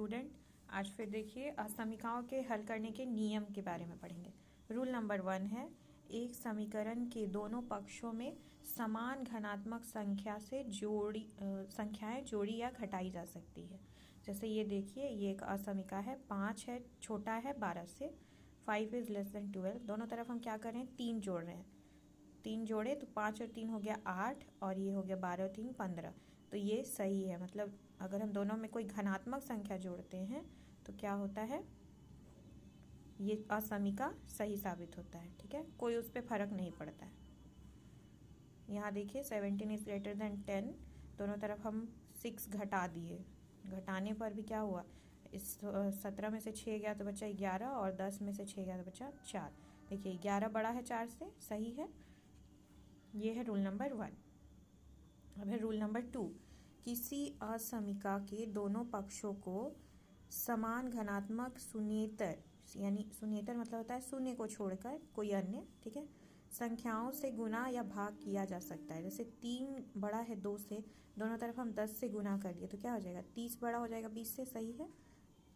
Student, आज फिर देखिए असमीकरणों के हल करने के नियम के बारे में पढ़ेंगे। रूल नंबर 1 है, एक समीकरण के दोनों पक्षों में समान घनात्मक संख्या से संख्याएं जोड़ी या घटाई जा सकती है। जैसे ये देखिए, ये एक असमीका है, 5 है, छोटा है 12 से, 5 इज लेस देन 12। दोनों तरफ हम क्या कर रहे हैं, 3 जोड़ रहे हैं। 3 जोड़े तो 5 और 3 हो गया 8, और ये हो गया 12 और 3 15। तो ये सही है, मतलब अगर हम दोनों में कोई घनात्मक संख्या जोड़ते हैं तो क्या होता है, ये असमीका सही साबित होता है। ठीक है, कोई उस पर फर्क नहीं पड़ता है। यहाँ देखिए 17 इज ग्रेटर देन 10, दोनों तरफ हम 6 घटा दिए। घटाने पर भी क्या हुआ, इस 17 में से 6 गया तो बचा 11, और 10 में से 6 गया तो बचा 4। देखिए 11 बड़ा है 4 से, सही है। ये है रूल नंबर 1। अब है रूल नंबर 2, किसी असमीका के दोनों पक्षों को समान घनात्मक शून्येतर, यानी शून्येतर मतलब होता है शून्य को छोड़कर कोई अन्य, ठीक है, संख्याओं से गुना या भाग किया जा सकता है। जैसे 3 बड़ा है 2 से, दोनों तरफ हम 10 से गुना कर लिए तो क्या हो जाएगा, 30 बड़ा हो जाएगा 20 से, सही है।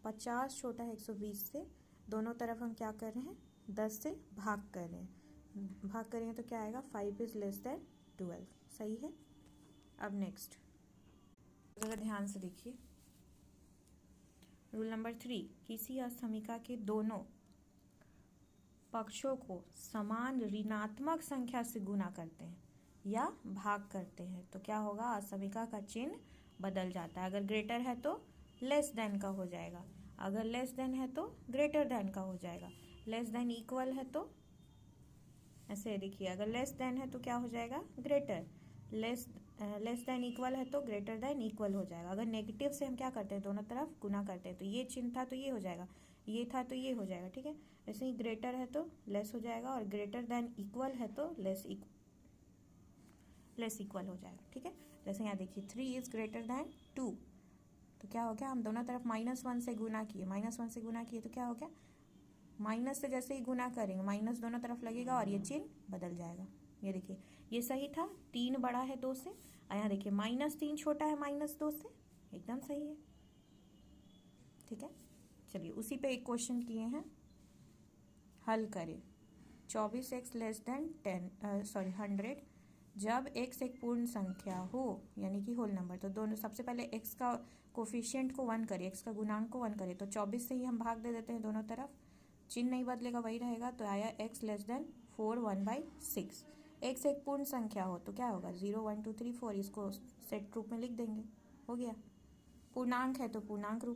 50 छोटा है 120 से, दोनों तरफ हम क्या कर रहे हैं, 10 से भाग कर रहे हैं। भाग करेंगे तो क्या आएगा, 5 इज लेस देन 12, सही है। अब नेक्स्ट जरा ध्यान से देखिए, रूल नंबर 3, किसी असमीका के दोनों पक्षों को समान ऋणात्मक संख्या से गुना करते हैं या भाग करते हैं तो क्या होगा, असमीका का चिन्ह बदल जाता है। अगर ग्रेटर है तो लेस देन का हो जाएगा, अगर लेस देन है तो ग्रेटर देन का हो जाएगा, लेस देन इक्वल है तो ऐसे देखिए, अगर लेस देन है तो क्या हो जाएगा, ग्रेटर, लेस देन इक्वल है तो ग्रेटर देन इक्वल हो जाएगा। अगर नेगेटिव से हम क्या करते हैं, दोनों तरफ गुना करते हैं, तो ये चिन्ह था तो ये हो जाएगा, ये था तो ये हो जाएगा। ठीक है, ऐसे ही ग्रेटर है तो लेस हो जाएगा, और ग्रेटर देन इक्वल है तो लेस इक्वल हो जाएगा। ठीक है, जैसे यहाँ देखिए 3 इज ग्रेटर देन 2, तो क्या हो गया, हम दोनों तरफ -1 से गुना किए, -1 से गुना किए तो क्या हो गया, माइनस से जैसे ही गुना करेंगे माइनस दोनों तरफ लगेगा और ये चिन्ह बदल जाएगा। ये देखिए, ये सही था, 3 बड़ा है 2 से, और यहाँ देखिए -3 छोटा है -2 से, एकदम सही है। ठीक है, चलिए उसी पे एक क्वेश्चन किए हैं, हल करें। 24x लेस देन 100 जब x एक पूर्ण संख्या हो, यानी कि होल नंबर, तो दोनों सबसे पहले x का कोफिशिएंट को 1 करें, x का गुणांक को 1 करें, तो 24 से ही हम भाग दे देते हैं दोनों तरफ, चिन्ह नहीं बदलेगा, वही रहेगा। तो आया x लेस देन 4 1/6। x एक पूर्ण संख्या हो तो क्या होगा, 0 1 2 3 4, इसको सेट रूप में लिख देंगे, हो गया। पूर्णांक है तो पूर्णांक रूप